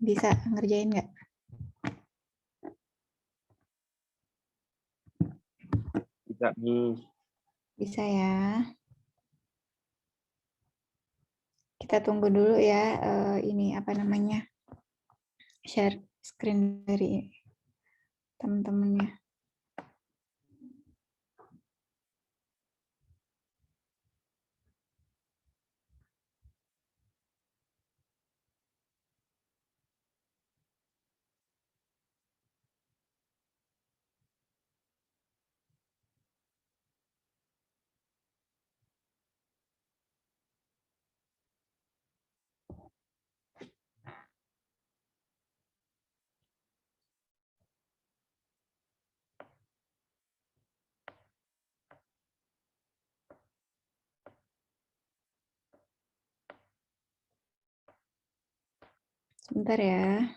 Bisa ngerjain nggak? Bisa, Miss. Bisa ya. Kita tunggu dulu ya. Ini apa namanya? Share screen dari teman-temannya. Sebentar ya.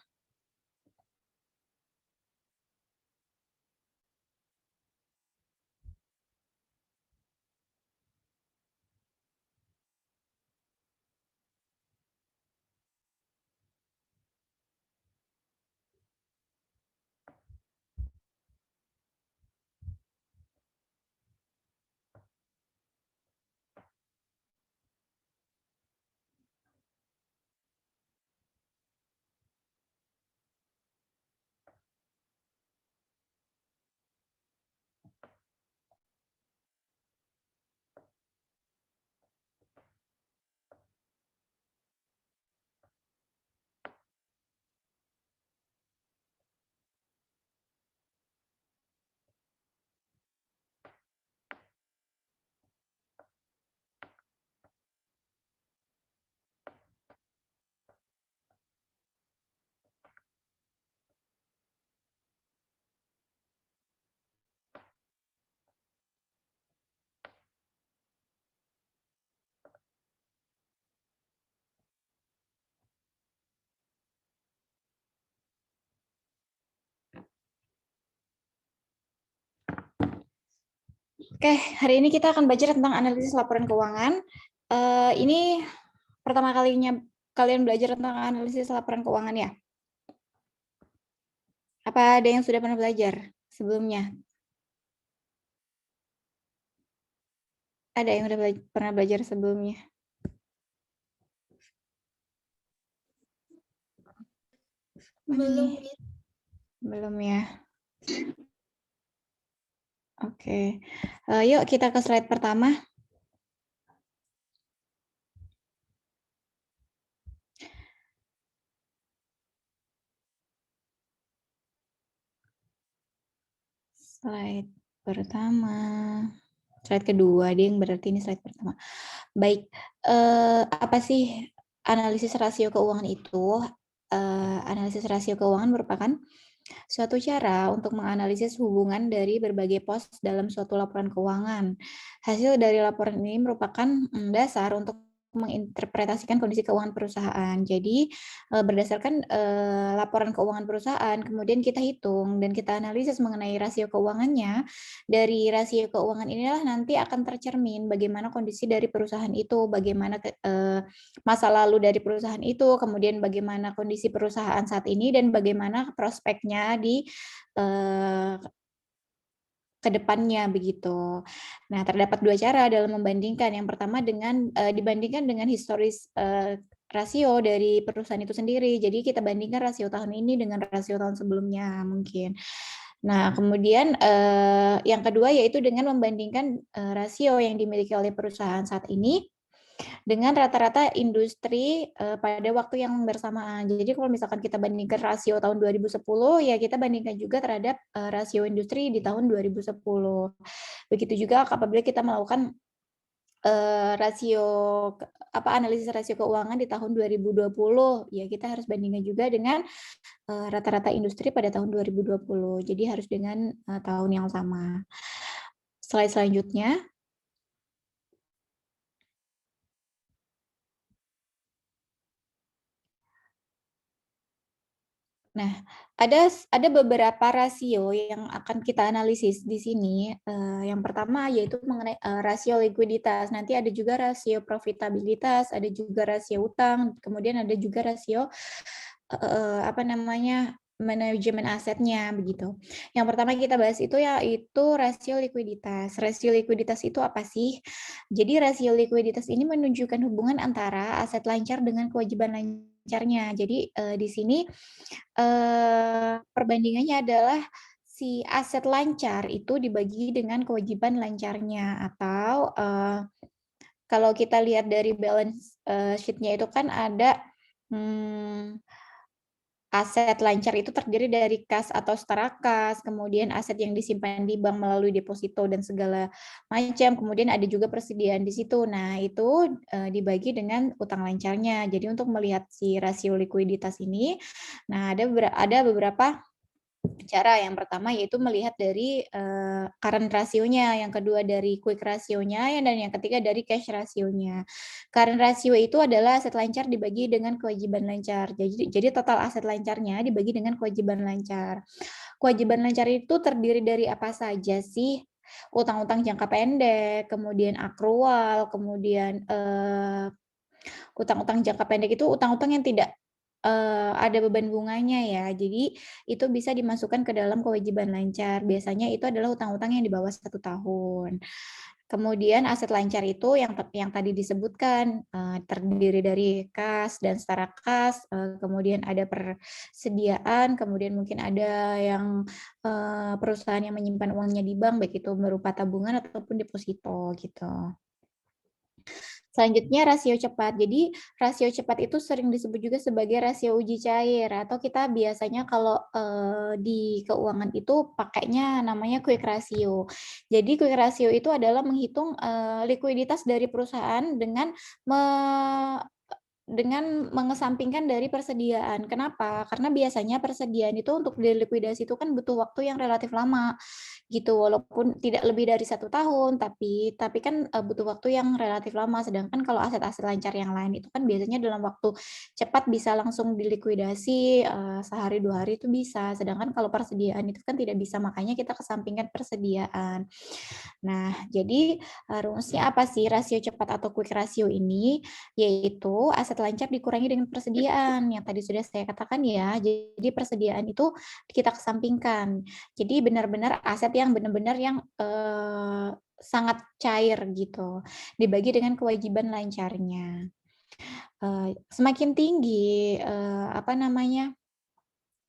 Oke, hari ini kita akan belajar tentang analisis laporan keuangan. Ini pertama kalinya kalian belajar tentang analisis laporan keuangan ya? Apa ada yang sudah pernah belajar sebelumnya? Ada yang udah pernah belajar sebelumnya? Belum. Belum ya. Oke. Yuk kita ke slide pertama. Slide pertama. Slide kedua, yang berarti ini slide pertama. Baik, apa sih analisis rasio keuangan itu? Analisis rasio keuangan merupakan suatu cara untuk menganalisis hubungan dari berbagai pos dalam suatu laporan keuangan. Hasil dari laporan ini merupakan dasar untuk menginterpretasikan kondisi keuangan perusahaan. Jadi berdasarkan laporan keuangan perusahaan, kemudian kita hitung dan kita analisis mengenai rasio keuangannya. Dari rasio keuangan inilah nanti akan tercermin bagaimana kondisi dari perusahaan itu, bagaimana masa lalu dari perusahaan itu, kemudian bagaimana kondisi perusahaan saat ini, dan bagaimana prospeknya di ke depannya begitu. Nah, terdapat dua cara dalam membandingkan. Yang pertama dibandingkan dengan historis rasio dari perusahaan itu sendiri. Jadi kita bandingkan rasio tahun ini dengan rasio tahun sebelumnya mungkin. Nah, kemudian yang kedua yaitu dengan membandingkan rasio yang dimiliki oleh perusahaan saat ini dengan rata-rata industri pada waktu yang bersamaan. Jadi kalau misalkan kita bandingkan rasio tahun 2010, ya kita bandingkan juga terhadap rasio industri di tahun 2010. Begitu juga apabila kita melakukan analisis rasio keuangan di tahun 2020, ya kita harus bandingkan juga dengan rata-rata industri pada tahun 2020. Jadi harus dengan tahun yang sama. Slide selanjutnya. Nah, ada beberapa rasio yang akan kita analisis di sini. Yang pertama yaitu mengenai rasio likuiditas. Nanti ada juga rasio profitabilitas, ada juga rasio utang, kemudian ada juga rasio apa namanya, manajemen asetnya begitu. Yang pertama kita bahas itu yaitu rasio likuiditas. Rasio likuiditas itu apa sih? Jadi rasio likuiditas ini menunjukkan hubungan antara aset lancar dengan kewajiban lancarnya. Jadi, di sini, perbandingannya adalah si aset lancar itu dibagi dengan kewajiban lancarnya atau, kalau kita lihat dari balance, sheet-nya itu kan ada, mmm aset lancar itu terdiri dari kas atau setara kas, kemudian aset yang disimpan di bank melalui deposito dan segala macam, kemudian ada juga persediaan di situ. Nah, itu, dibagi dengan utang lancarnya. Jadi untuk melihat si rasio likuiditas ini, nah ada beberapa cara. Yang pertama yaitu melihat dari, current rasionya, yang kedua dari quick rasionya, dan yang ketiga dari cash rasionya. Current rasio itu adalah aset lancar dibagi dengan kewajiban lancar. Jadi total aset lancarnya dibagi dengan kewajiban lancar. Kewajiban lancar itu terdiri dari apa saja sih? Utang-utang jangka pendek, kemudian akrual, kemudian, utang-utang jangka pendek itu utang-utang yang tidak, ada beban bunganya ya. Jadi itu bisa dimasukkan ke dalam kewajiban lancar. Biasanya itu adalah utang-utang yang di bawah 1 tahun. Kemudian aset lancar itu yang tadi disebutkan, terdiri dari kas dan setara kas, kemudian ada persediaan, kemudian mungkin ada yang, perusahaan yang menyimpan uangnya di bank, baik itu berupa tabungan ataupun deposito gitu. Selanjutnya rasio cepat. Jadi rasio cepat itu sering disebut juga sebagai rasio uji cair atau kita biasanya kalau, di keuangan itu pakainya namanya quick ratio. Jadi quick ratio itu adalah menghitung, likuiditas dari perusahaan dengan mengesampingkan dari persediaan. Kenapa? Karena biasanya persediaan itu untuk dilikuidasi itu kan butuh waktu yang relatif lama, gitu. Walaupun tidak lebih dari 1 tahun, tapi kan, butuh waktu yang relatif lama. Sedangkan kalau aset-aset lancar yang lain itu kan biasanya dalam waktu cepat bisa langsung dilikuidasi, sehari 2 hari itu bisa. Sedangkan kalau persediaan itu kan tidak bisa, makanya kita kesampingkan persediaan. Nah, jadi, rumusnya apa sih rasio cepat atau quick ratio ini? Yaitu aset lancar dikurangi dengan persediaan, yang tadi sudah saya katakan ya. Jadi persediaan itu kita kesampingkan. Jadi benar-benar aset yang benar-benar yang, sangat cair gitu, dibagi dengan kewajiban lancarnya. Semakin tinggi, apa namanya,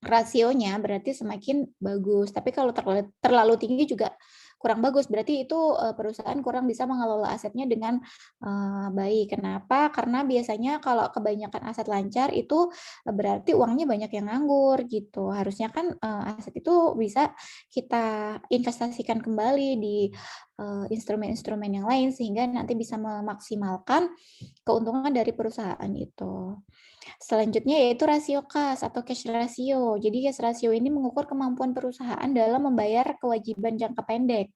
rasionya berarti semakin bagus, tapi kalau terlalu tinggi juga kurang bagus, berarti itu, perusahaan kurang bisa mengelola asetnya dengan, baik. Kenapa? Karena biasanya kalau kebanyakan aset lancar itu, berarti uangnya banyak yang nganggur gitu. Harusnya kan, aset itu bisa kita investasikan kembali di, instrumen-instrumen yang lain sehingga nanti bisa memaksimalkan keuntungan dari perusahaan itu. Selanjutnya yaitu rasio kas atau cash ratio. Jadi cash ratio ini mengukur kemampuan perusahaan dalam membayar kewajiban jangka pendek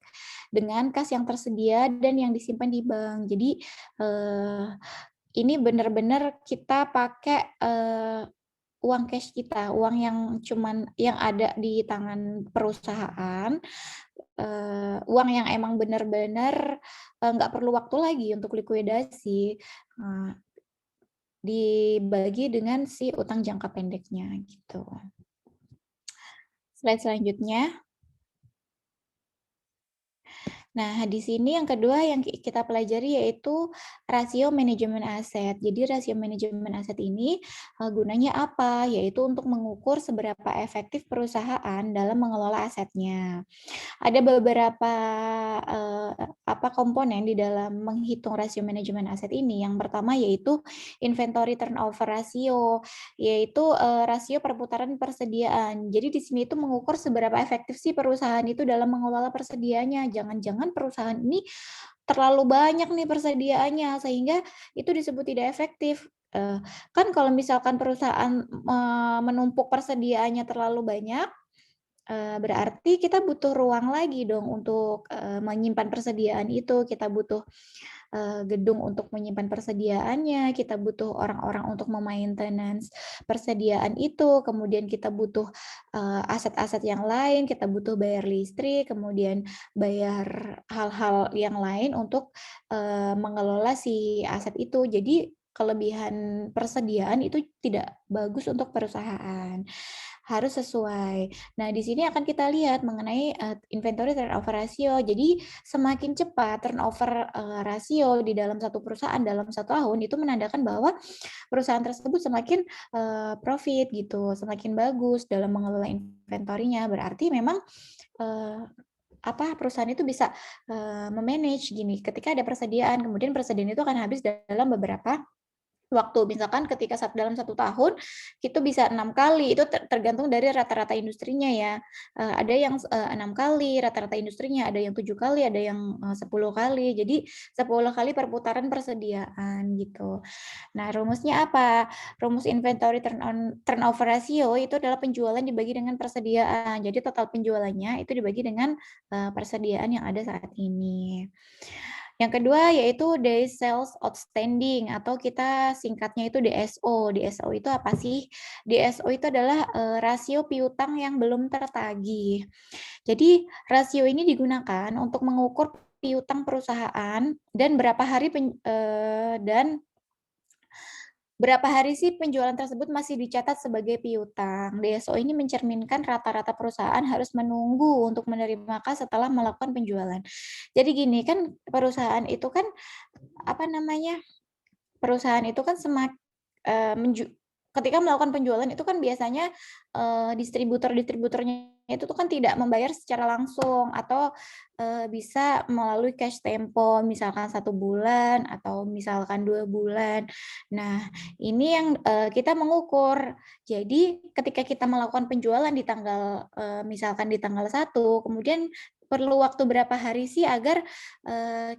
dengan kas yang tersedia dan yang disimpan di bank. Jadi, eee, ini benar-benar kita pakai, uang cash kita, uang yang ada di tangan perusahaan, uang yang emang benar-benar, nggak perlu waktu lagi untuk likuidasi, dibagi dengan si utang jangka pendeknya gitu. Slide selanjutnya. Nah, di sini yang kedua yang kita pelajari yaitu rasio manajemen aset. Jadi rasio manajemen aset ini, gunanya apa? Yaitu untuk mengukur seberapa efektif perusahaan dalam mengelola asetnya. Ada beberapa, komponen di dalam menghitung rasio manajemen aset ini. Yang pertama yaitu inventory turnover ratio, yaitu, rasio perputaran persediaan. Jadi di sini itu mengukur seberapa efektif sih perusahaan itu dalam mengelola persediaannya. Jangan-jangan perusahaan ini terlalu banyak nih persediaannya sehingga itu disebut tidak efektif. Kan kalau misalkan perusahaan, menumpuk persediaannya terlalu banyak, berarti kita butuh ruang lagi dong untuk, menyimpan persediaan itu, kita butuh, gedung untuk menyimpan persediaannya, kita butuh orang-orang untuk me-maintenance persediaan itu, kemudian kita butuh, aset-aset yang lain, kita butuh bayar listrik, kemudian bayar hal-hal yang lain untuk, mengelola si aset itu. Jadi kelebihan persediaan itu tidak bagus untuk perusahaan. Harus sesuai. Nah, di sini akan kita lihat mengenai inventory turnover ratio. Jadi, semakin cepat turnover rasio di dalam satu perusahaan dalam 1 tahun itu menandakan bahwa perusahaan tersebut semakin profit gitu, semakin bagus dalam mengelola inventorinya. Berarti memang perusahaan itu bisa memanage gini, ketika ada persediaan, kemudian persediaan itu akan habis dalam beberapa waktu. Misalkan ketika dalam 1 tahun itu bisa 6 kali, itu tergantung dari rata-rata industrinya ya. Ada yang 6 kali rata-rata industrinya, ada yang 7 kali, ada yang 10 kali. Jadi 10 kali perputaran persediaan gitu. Nah, rumusnya apa? Rumus inventory turnover ratio itu adalah penjualan dibagi dengan persediaan. Jadi total penjualannya itu dibagi dengan persediaan yang ada saat ini. Yang kedua yaitu Days Sales Outstanding atau kita singkatnya itu DSO. DSO itu apa sih? DSO itu adalah rasio piutang yang belum tertagih. Jadi rasio ini digunakan untuk mengukur piutang perusahaan dan berapa hari sih penjualan tersebut masih dicatat sebagai piutang. DSO ini mencerminkan rata-rata perusahaan harus menunggu untuk menerima kas setelah melakukan penjualan. Jadi gini kan perusahaan itu kan ketika melakukan penjualan itu kan biasanya distributornya itu tuh kan tidak membayar secara langsung atau bisa melalui cash tempo, misalkan 1 bulan atau misalkan 2 bulan. Nah, ini yang kita mengukur. Jadi ketika kita melakukan penjualan di misalkan di tanggal 1, kemudian perlu waktu berapa hari sih agar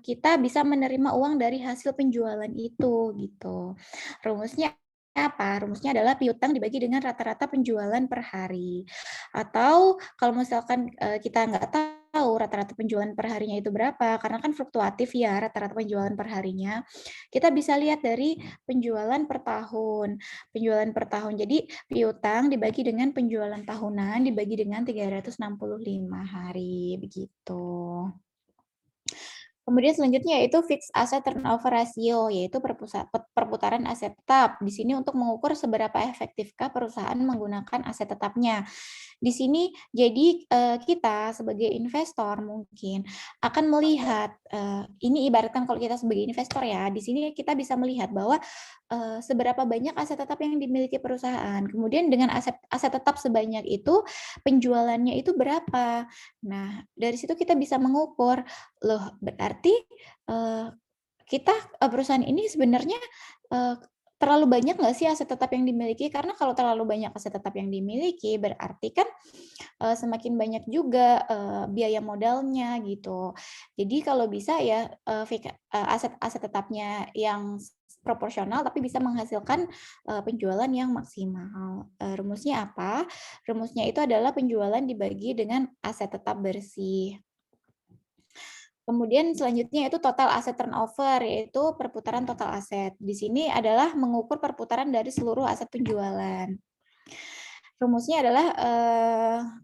kita bisa menerima uang dari hasil penjualan itu gitu. Rumusnya apa? Rumusnya adalah piutang dibagi dengan rata-rata penjualan per hari. Atau kalau misalkan kita nggak tahu rata-rata penjualan per harinya itu berapa, karena kan fluktuatif ya rata-rata penjualan per harinya, kita bisa lihat dari penjualan per tahun. Penjualan per tahun. Jadi piutang dibagi dengan penjualan tahunan dibagi dengan 365 hari begitu. Kemudian selanjutnya yaitu fixed asset turnover ratio, yaitu perputaran aset tetap. Di sini untuk mengukur seberapa efektifkah perusahaan menggunakan aset tetapnya. Di sini jadi kita sebagai investor mungkin akan melihat ini ibaratkan kalau kita sebagai investor ya, di sini kita bisa melihat bahwa seberapa banyak aset tetap yang dimiliki perusahaan. Kemudian dengan aset tetap sebanyak itu penjualannya itu berapa. Nah, dari situ kita bisa mengukur, loh berarti perusahaan ini sebenarnya terlalu banyak nggak sih aset tetap yang dimiliki? Karena kalau terlalu banyak aset tetap yang dimiliki, berarti kan semakin banyak juga biaya modalnya gitu. Jadi kalau bisa ya aset tetapnya yang proporsional tapi bisa menghasilkan penjualan yang maksimal. Rumusnya apa? Rumusnya itu adalah penjualan dibagi dengan aset tetap bersih. Kemudian selanjutnya itu total aset turnover, yaitu perputaran total aset. Di sini adalah mengukur perputaran dari seluruh aset penjualan. Rumusnya adalah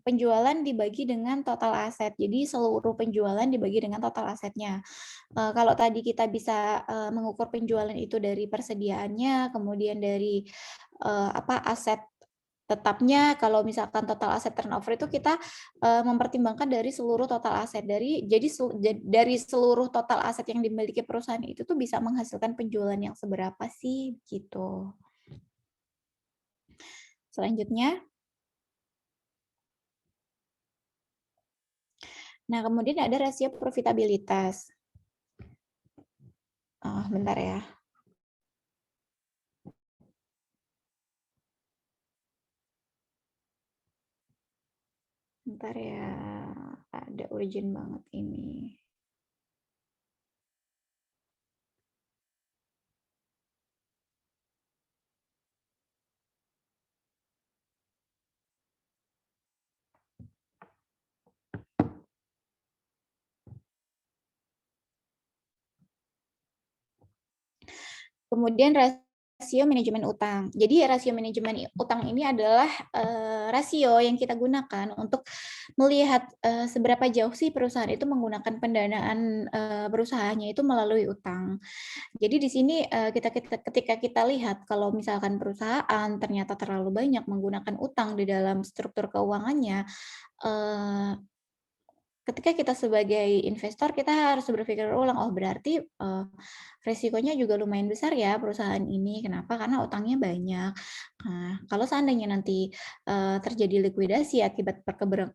penjualan dibagi dengan total aset. Jadi seluruh penjualan dibagi dengan total asetnya. Kalau tadi kita bisa mengukur penjualan itu dari persediaannya, kemudian dari aset tetapnya, kalau misalkan total aset turnover itu kita mempertimbangkan dari seluruh total aset. Dari seluruh total aset yang dimiliki perusahaan itu tuh bisa menghasilkan penjualan yang seberapa sih gitu. Selanjutnya. Nah, kemudian ada rasio profitabilitas. Bentar ya. Bentar ya, ada urgent banget ini. Kemudian rasio manajemen utang. Jadi rasio manajemen utang ini adalah rasio yang kita gunakan untuk melihat seberapa jauh sih perusahaan itu menggunakan pendanaan perusahaannya itu melalui utang. Jadi di sini ketika kita lihat kalau misalkan perusahaan ternyata terlalu banyak menggunakan utang di dalam struktur keuangannya, ketika kita sebagai investor kita harus berpikir ulang, oh berarti resikonya juga lumayan besar ya perusahaan ini. Kenapa? Karena utangnya banyak. Nah, kalau seandainya nanti terjadi likuidasi akibat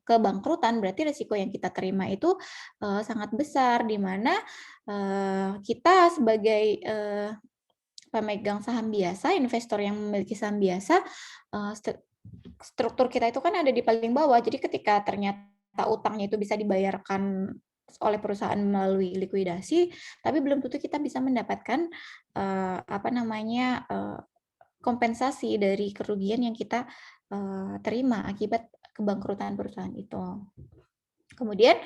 kebangkrutan, berarti resiko yang kita terima itu sangat besar, di mana kita sebagai pemegang saham biasa, investor yang memiliki saham biasa, struktur kita itu kan ada di paling bawah. Jadi ketika ternyata utangnya itu bisa dibayarkan oleh perusahaan melalui likuidasi, tapi belum tentu kita bisa mendapatkan kompensasi dari kerugian yang kita terima akibat kebangkrutan perusahaan itu. Kemudian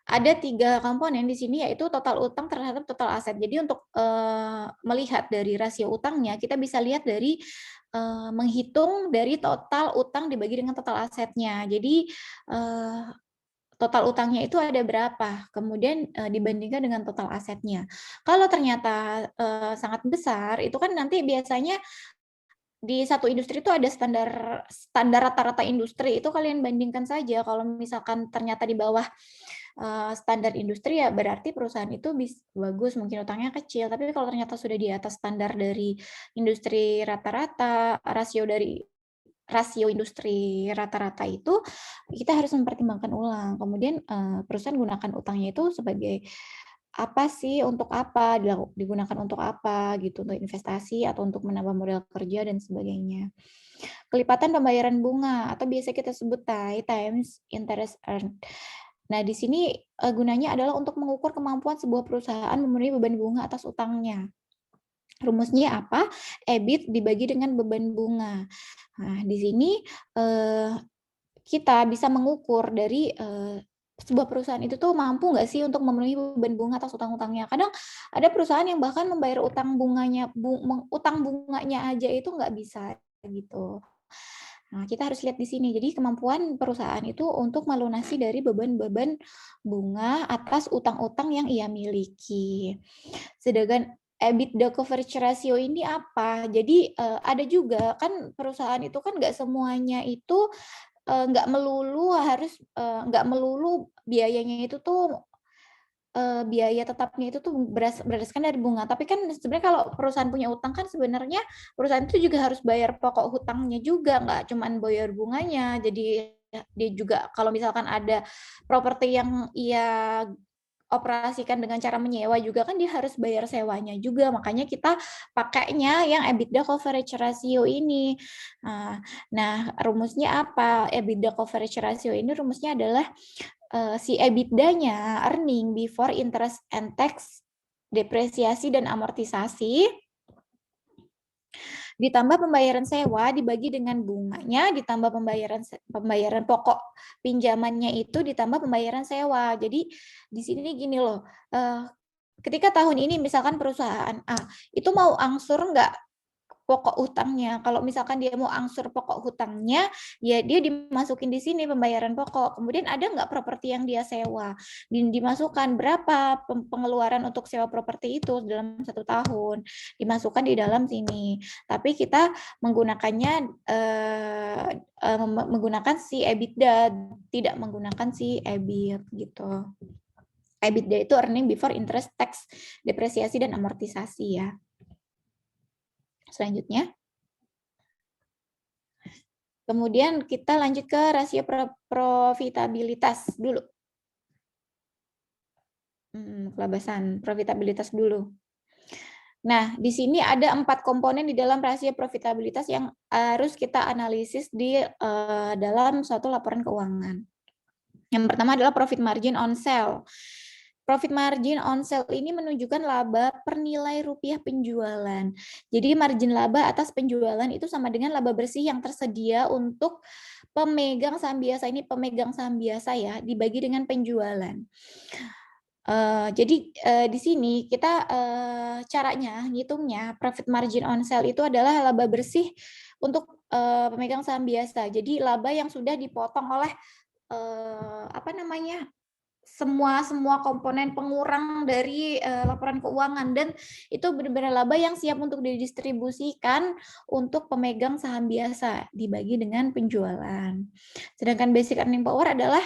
ada 3 komponen di sini, yaitu total utang terhadap total aset. Jadi untuk melihat dari rasio utangnya, kita bisa lihat dari menghitung dari total utang dibagi dengan total asetnya. Jadi total utangnya itu ada berapa, kemudian dibandingkan dengan total asetnya. Kalau ternyata sangat besar, itu kan nanti biasanya di satu industri itu ada standar rata-rata industri, itu kalian bandingkan saja. Kalau misalkan ternyata di bawah standar industri, ya berarti perusahaan itu bagus, mungkin utangnya kecil. Tapi kalau ternyata sudah di atas standar dari industri rata-rata, rasio industri rata-rata itu, kita harus mempertimbangkan ulang. Kemudian perusahaan gunakan utangnya itu sebagai apa sih, untuk apa, digunakan untuk apa gitu, untuk investasi atau untuk menambah modal kerja dan sebagainya. Kelipatan pembayaran bunga atau biasa kita sebut TAI, times interest earned. Nah, di sini gunanya adalah untuk mengukur kemampuan sebuah perusahaan memenuhi beban bunga atas utangnya. Rumusnya apa? EBIT dibagi dengan beban bunga. Nah, di sini kita bisa mengukur dari sebuah perusahaan itu tuh mampu nggak sih untuk memenuhi beban bunga atas utang-utangnya. Kadang ada perusahaan yang bahkan membayar utang bunganya aja itu nggak bisa gitu. Nah, kita harus lihat di sini. Jadi kemampuan perusahaan itu untuk melunasi dari beban-beban bunga atas utang-utang yang ia miliki. Sedangkan EBITDA coverage ratio ini apa? Jadi ada juga kan perusahaan itu kan nggak semuanya itu nggak melulu biayanya itu tuh biaya tetapnya itu tuh berdasarkan dari bunga. Tapi kan sebenarnya kalau perusahaan punya utang kan sebenarnya perusahaan itu juga harus bayar pokok hutangnya juga, nggak cuman bayar bunganya. Jadi dia juga kalau misalkan ada properti yang ia operasikan dengan cara menyewa juga kan dia harus bayar sewanya juga. Makanya kita pakainya yang EBITDA coverage ratio ini. Nah, rumusnya apa? EBITDA coverage ratio ini rumusnya adalah si EBITDA-nya, earning before interest and tax, depresiasi dan amortisasi, ditambah pembayaran sewa dibagi dengan bunganya, ditambah pembayaran pokok pinjamannya itu ditambah pembayaran sewa. Jadi di sini gini loh, ketika tahun ini misalkan perusahaan A itu mau angsur nggak pokok hutangnya. Kalau misalkan dia mau angsur pokok hutangnya, ya dia dimasukin di sini pembayaran pokok. Kemudian ada nggak properti yang dia sewa? Dimasukkan berapa pengeluaran untuk sewa properti itu dalam 1 tahun. Dimasukkan di dalam sini. Tapi kita menggunakannya menggunakan si EBITDA, tidak menggunakan si EBIT gitu. EBITDA itu earning before interest, tax, depresiasi, dan amortisasi ya. Selanjutnya. Kemudian kita lanjut ke rasio profitabilitas dulu. Kelabasan, profitabilitas dulu. Nah, di sini ada 4 komponen di dalam rasio profitabilitas yang harus kita analisis di dalam suatu laporan keuangan. Yang pertama adalah profit margin on sale. Profit margin on sale ini menunjukkan laba per nilai rupiah penjualan. Jadi margin laba atas penjualan itu sama dengan laba bersih yang tersedia untuk pemegang saham biasa. Ini pemegang saham biasa ya, dibagi dengan penjualan. Jadi di sini kita caranya ngitungnya profit margin on sale itu adalah laba bersih untuk pemegang saham biasa. Jadi laba yang sudah dipotong oleh apa namanya, semua komponen pengurang dari laporan keuangan, dan itu benar-benar laba yang siap untuk didistribusikan untuk pemegang saham biasa dibagi dengan penjualan. Sedangkan basic earning power adalah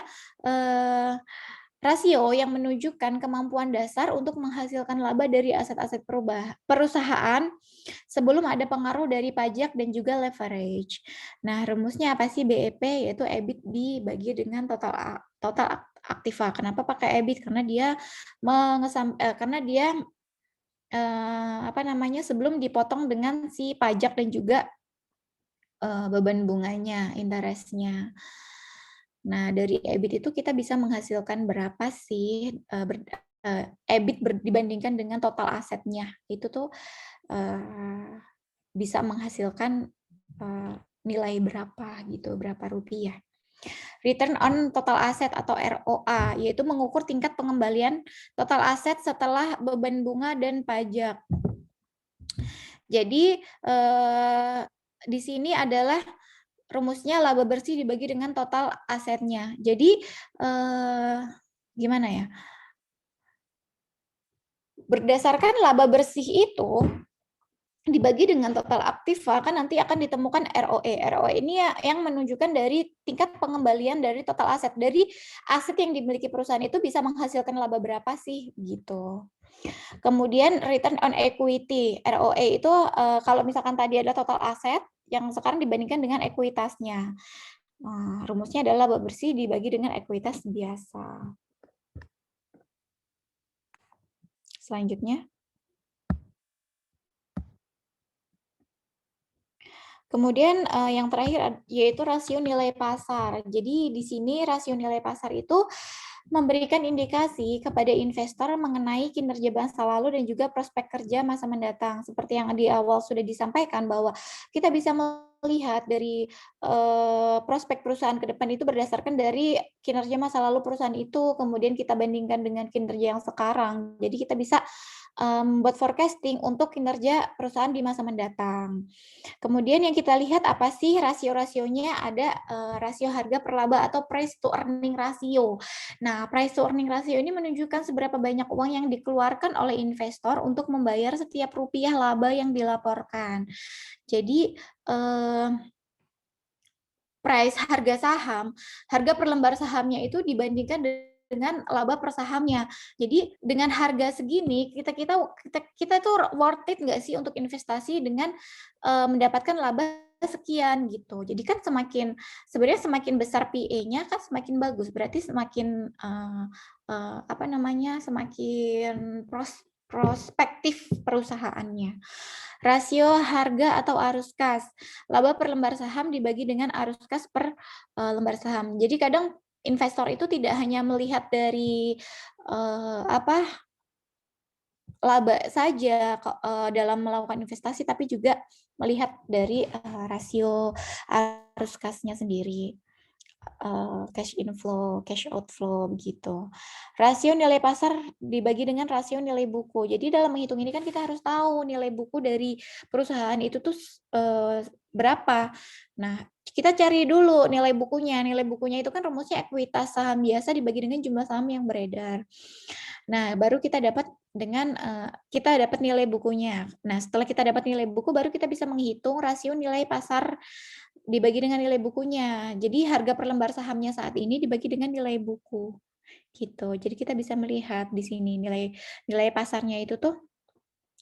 rasio yang menunjukkan kemampuan dasar untuk menghasilkan laba dari aset-aset perusahaan sebelum ada pengaruh dari pajak dan juga leverage. Nah, rumusnya apa sih BEP? Yaitu EBIT dibagi dengan total aktiva. Kenapa pakai EBIT? Karena dia apa namanya, sebelum dipotong dengan si pajak dan juga beban bunganya, interestnya. Nah, dari EBIT itu kita bisa menghasilkan berapa sih EBIT dibandingkan dengan total asetnya. Itu tuh bisa menghasilkan nilai berapa gitu, berapa rupiah. Return on total asset atau ROA, yaitu mengukur tingkat pengembalian total aset setelah beban bunga dan pajak. Jadi di sini adalah rumusnya laba bersih dibagi dengan total asetnya. Jadi gimana ya? Berdasarkan laba bersih itu dibagi dengan total aktiva, kan nanti akan ditemukan ROE. ROE ini ya yang menunjukkan dari tingkat pengembalian dari total aset. Dari aset yang dimiliki perusahaan itu bisa menghasilkan laba berapa sih gitu. Kemudian return on equity, ROE itu kalau misalkan tadi ada total aset yang sekarang dibandingkan dengan ekuitasnya. Rumusnya adalah laba bersih dibagi dengan ekuitas biasa. Selanjutnya. Kemudian yang terakhir yaitu rasio nilai pasar. Jadi di sini rasio nilai pasar itu memberikan indikasi kepada investor mengenai kinerja masa lalu dan juga prospek kerja masa mendatang. Seperti yang di awal sudah disampaikan bahwa kita bisa melihat dari prospek perusahaan ke depan itu berdasarkan dari kinerja masa lalu perusahaan itu, kemudian kita bandingkan dengan kinerja yang sekarang. Jadi kita bisa buat forecasting untuk kinerja perusahaan di masa mendatang. Kemudian yang kita lihat apa sih rasio-rasionya? Ada rasio harga per laba atau price to earning ratio. Nah, price to earning ratio ini menunjukkan seberapa banyak uang yang dikeluarkan oleh investor untuk membayar setiap rupiah laba yang dilaporkan. Jadi price harga saham, harga per lembar sahamnya itu dibandingkan dengan laba per sahamnya. Jadi dengan harga segini kita tuh worth it nggak sih untuk investasi dengan mendapatkan laba sekian gitu. Jadi kan sebenarnya semakin besar PE-nya kan semakin bagus. Berarti semakin apa namanya, semakin prospektif perusahaannya. Rasio harga atau arus kas. Laba per lembar saham dibagi dengan arus kas per lembar saham. Jadi kadang investor itu tidak hanya melihat dari laba saja dalam melakukan investasi, tapi juga melihat dari rasio arus kasnya sendiri. Cash inflow, cash outflow begitu. Rasio nilai pasar dibagi dengan rasio nilai buku. Jadi dalam menghitung ini kan kita harus tahu nilai buku dari perusahaan itu tuh berapa. Nah, kita cari dulu nilai bukunya. Nilai bukunya itu kan rumusnya ekuitas saham biasa dibagi dengan jumlah saham yang beredar. Nah, baru kita dapat nilai bukunya. Nah, setelah kita dapat nilai buku, baru kita bisa menghitung rasio nilai pasar dibagi dengan nilai bukunya. Jadi harga per lembar sahamnya saat ini dibagi dengan nilai buku. Gitu. Jadi kita bisa melihat di sini nilai pasarnya itu tuh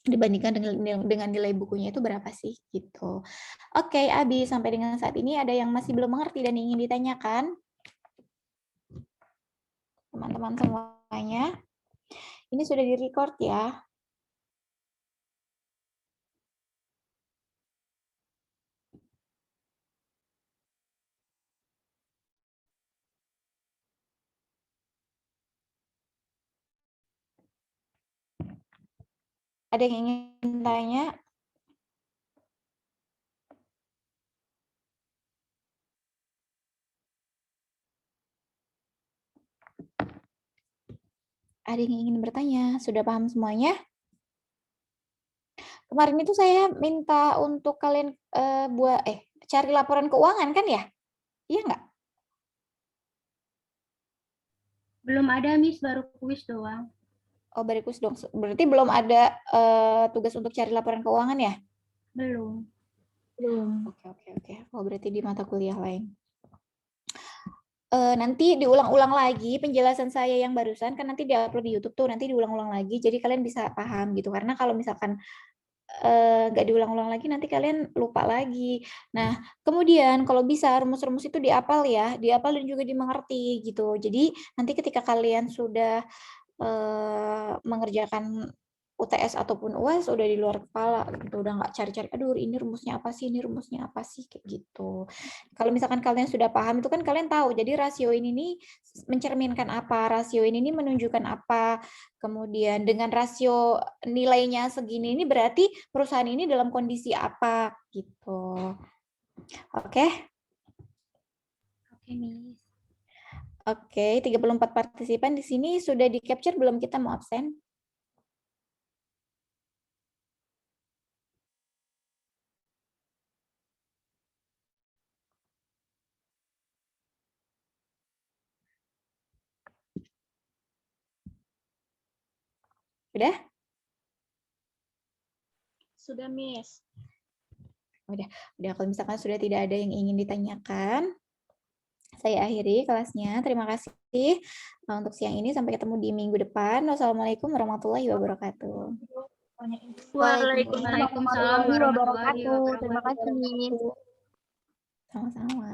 dibandingkan dengan nilai bukunya itu berapa sih gitu. Oke, Abi, sampai dengan saat ini ada yang masih belum mengerti dan ingin ditanyakan? Teman-teman semuanya. Ini sudah di-record ya. Ada yang ingin tanya? Ada yang ingin bertanya? Sudah paham semuanya? Kemarin itu saya minta untuk kalian cari laporan keuangan kan ya? Iya nggak? Belum ada, Miss, baru kuis doang. Oh, barikus dong. Berarti belum ada tugas untuk cari laporan keuangan ya? Belum. Oke. Oh, berarti di mata kuliah lain. Nanti diulang-ulang lagi penjelasan saya yang barusan, kan nanti diupload di YouTube tuh, nanti diulang-ulang lagi, jadi kalian bisa paham gitu. Karena kalau misalkan nggak diulang-ulang lagi, nanti kalian lupa lagi. Nah, kemudian kalau bisa rumus-rumus itu dihafal ya, dihafal dan juga dimengerti gitu. Jadi nanti ketika kalian sudah mengerjakan UTS ataupun UAS udah di luar kepala gitu, udah nggak cari-cari, aduh ini rumusnya apa sih, kayak gitu. Kalau misalkan kalian sudah paham itu kan kalian tahu, jadi rasio ini nih mencerminkan apa, rasio ini nih menunjukkan apa, kemudian dengan rasio nilainya segini ini berarti perusahaan ini dalam kondisi apa gitu. Oke? Oke, Miss. Oke, 34 partisipan di sini sudah di-capture belum, kita mau absen? Udah? Sudah, Miss. Udah, kalau misalkan sudah tidak ada yang ingin ditanyakan, saya akhiri kelasnya. Terima kasih untuk siang ini. Sampai ketemu di minggu depan. Wassalamualaikum warahmatullahi wabarakatuh. Waalaikumsalam warahmatullahi wabarakatuh. Terima kasih, Miss. Sama-sama.